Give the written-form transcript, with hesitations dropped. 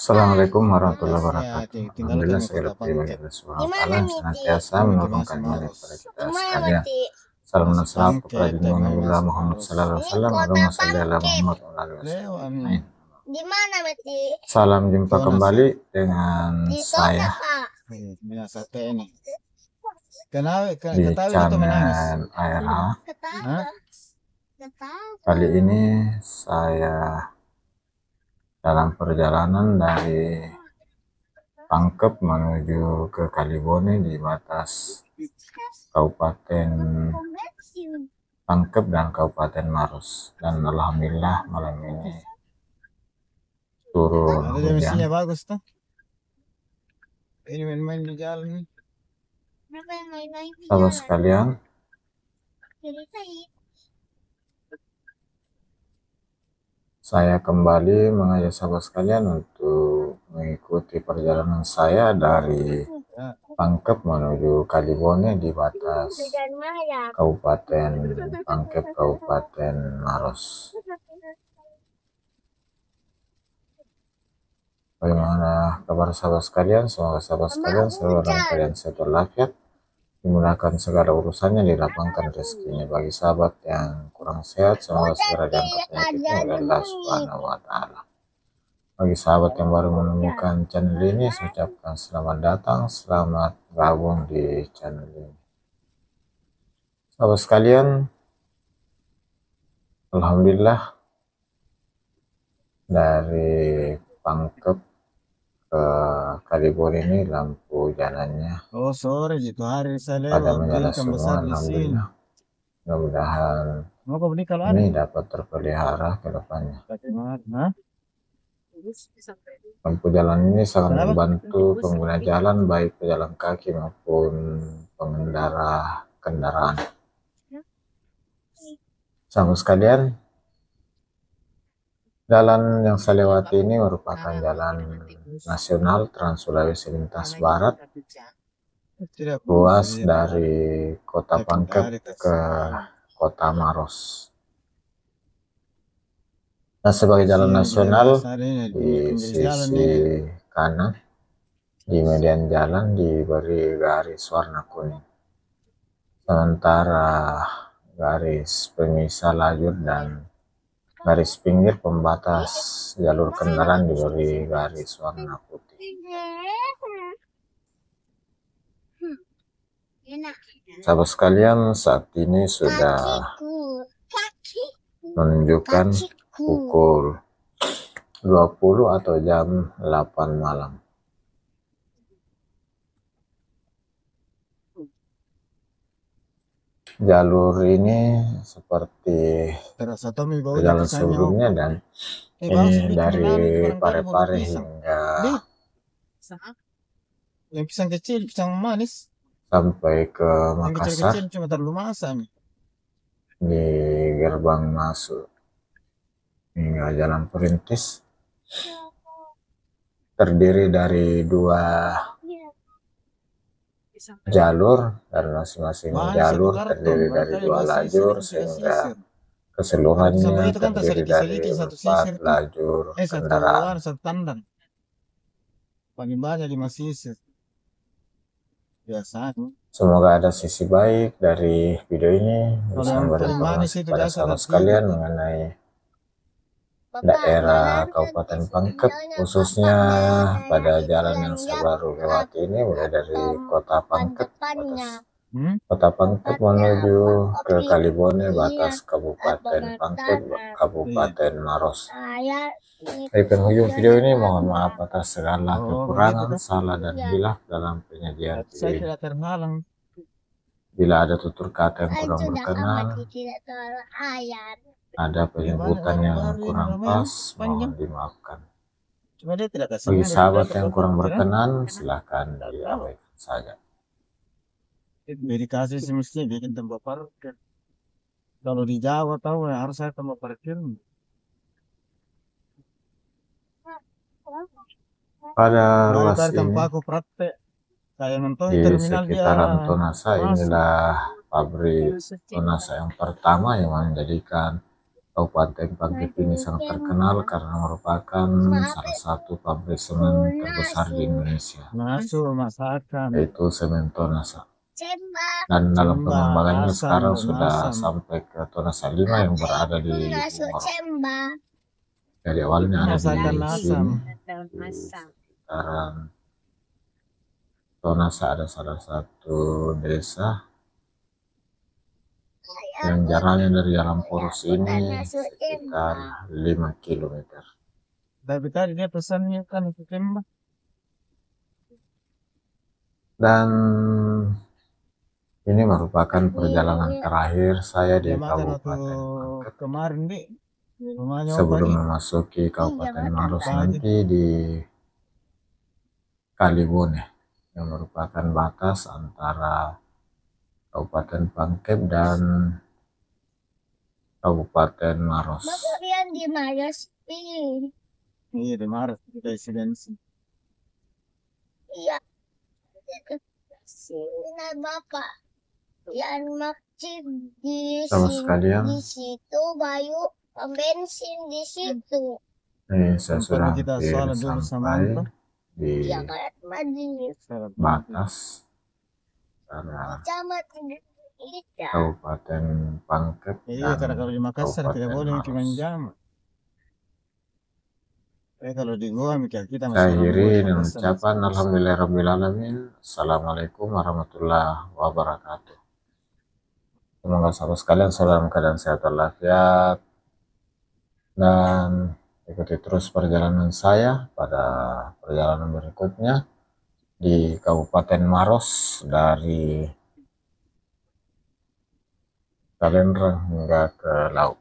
Assalamualaikum warahmatullahi Ya, wabarakatuh. tinggalkan Alhamdulillah yang segala kota puji bagi Pangkep. Allah Subhanahu wa taala yang senantiasa menurunkan iman Maros. kepada kita sekalian. Salam dan Masih salam kepada Pangkep, junjungan Nabi Masih Muhammad Maros. sallallahu alaihi wasallam. Allahumma shalli ala Muhammad wa ala alihi Leo, wasallam. Di mana berarti? Salam jumpa Tonas, kembali dengan Di saya Kak. Mina sate ini. Kenapa? di Ketahui atau menangis? channel ARH. Ketawa. Ketawa. Kali ini saya dalam perjalanan dari Pangkep menuju ke Kalibone di batas Kabupaten Pangkep dan Kabupaten Maros, dan alhamdulillah malam ini turun Ada hujan. misinya bagus tuh. Ini main-main di jalan nih. Kenapa yang main-main di Sahabat jalan? sekalian, Ceritain. saya kembali mengajak sahabat sekalian untuk mengikuti perjalanan saya dari Pangkep menuju Kalibone di batas Hujan Maya. Kabupaten Pangkep, Kabupaten Maros. Bagaimana kabar sahabat sekalian? Semoga sahabat sekalian selalu dalam keadaan sehat walafiat, dimudahkan segala urusannya, dilapangkan rezekinya. Bagi sahabat yang kurang sehat, semoga segera diangkat penyakitnya oleh Allah Subhanahu wa taala. Bagi sahabat yang baru menemukan channel ini, saya ucapkan selamat datang, selamat gabung di channel ini. Sahabat sekalian, alhamdulillah dari Pangkep ke Kalibone ini lampu jalannya Oh, sore itu hari saya pada lewat. menyala Ikan semua, besar di sini. alhamdulillah. Mudah-mudahan Mau kau beli kalau ada? ini dapat terpelihara ke depannya. Hah? Lampu jalan ini sangat Kenapa? membantu pengguna jalan, baik pejalan kaki maupun pengendara kendaraan. Sahabat sekalian, jalan yang saya lewati ini merupakan jalan nasional Trans Sulawesi lintas barat, Tidak ruas dari kota Pangkep ke kota Maros. Nah, sebagai jalan nasional, di sisi kanan di median jalan diberi garis warna kuning, sementara garis pemisah lajur dan garis pinggir pembatas jalur kendaraan diberi garis warna putih. Sahabat sekalian, saat ini sudah menunjukkan pukul 20 atau jam 8 malam. Jalur ini seperti jalan sebelumnya, dan ini dari Parepare hingga yang pisang kecil, pisang manis sampai ke yang Makassar. kecil-kecil cuma terlalu masa nih. Di gerbang masuk hingga Jalan Perintis terdiri dari 2 jalur, dan masing-masing jalur terdiri dari 2 lajur, sehingga keseluruhannya terdiri dari 4 lajur kendaraan. Satu tandan paling banyak 5 sisir biasa. Semoga ada sisi baik dari video ini, bisa memberi informasi kepada sahabat sekalian mengenai daerah Kabupaten Pangkep, khususnya pada jalan yang saya baru lewati ini, mulai dari kota Pangkep, kota Pangkep menuju ke Kalibone, batas Kabupaten Pangkep, Kabupaten Maros. Dari penghujung video ini, mohon maaf atas segala kekurangan, salah dan hilaf dalam penyajian video ini. Bila ada tutur kata yang kurang berkenan, ada penyebutan yang kurang pas, mohon dimaafkan. Bagi sahabat yang kurang berkenan, silakan diabaikan saja. Dikasih semestinya bikin tempat parkir. Kalau di Jawa tahu ya harus saya tempat parkir. Pada ruas ini di sekitaran Tonasa, inilah pabrik Tonasa yang pertama yang menjadikan Kabupaten Pangkep ini sangat terkenal karena merupakan salah satu pabrik semen terbesar di Indonesia, Masuk masakan. yaitu semen Tonasa. Cembak. Dan dalam Cemba, pengembangannya asam, sekarang dan sudah asam. sampai ke Tonasa 5 yang berada di Masuk Bungor. cembak. Jadi awalnya ada Masakan di asam. sini, di sekitaran Tonasa ada salah satu desa yang jaraknya dari Alam Poros ini sekitar 5 kilometer. Tapi tadi dia pesannya kan itu tembak. Dan ini merupakan perjalanan terakhir saya di Dia makan waktu Kabupaten Pangkep kemarin deh. Rumahnya sebelum Opa, memasuki Kabupaten Maros Pagi. nanti di Kalibone yang merupakan batas antara Kabupaten Pangkep dan Kabupaten Maros. Masa yan di Maras Pin? Iya di Maros residensi. Iya. Sina Bapak. Yan makcik di Sama sini, sekalian. di situ bayu pembensin di situ. Ini saya Tempat sudah kita hampir sholat dulu sama sampai Opa. di Ya kayak majlis. batas antara Camat kita. Kabupaten Pangkep Iya, karena dan kalau di Makassar tidak Kabupaten boleh Maros. cuma jam. Kalau di Goa mikir kita masih Saya orang Goa akhiri di dengan Makassar. ucapan Alhamdulillahirrahmanirrahim. Assalamualaikum warahmatullahi wabarakatuh. Semoga sahabat sekalian selalu dalam keadaan sehat walafiat, dan ikuti terus perjalanan saya pada perjalanan berikutnya di Kabupaten Maros dari Kalendrang hingga ke laut.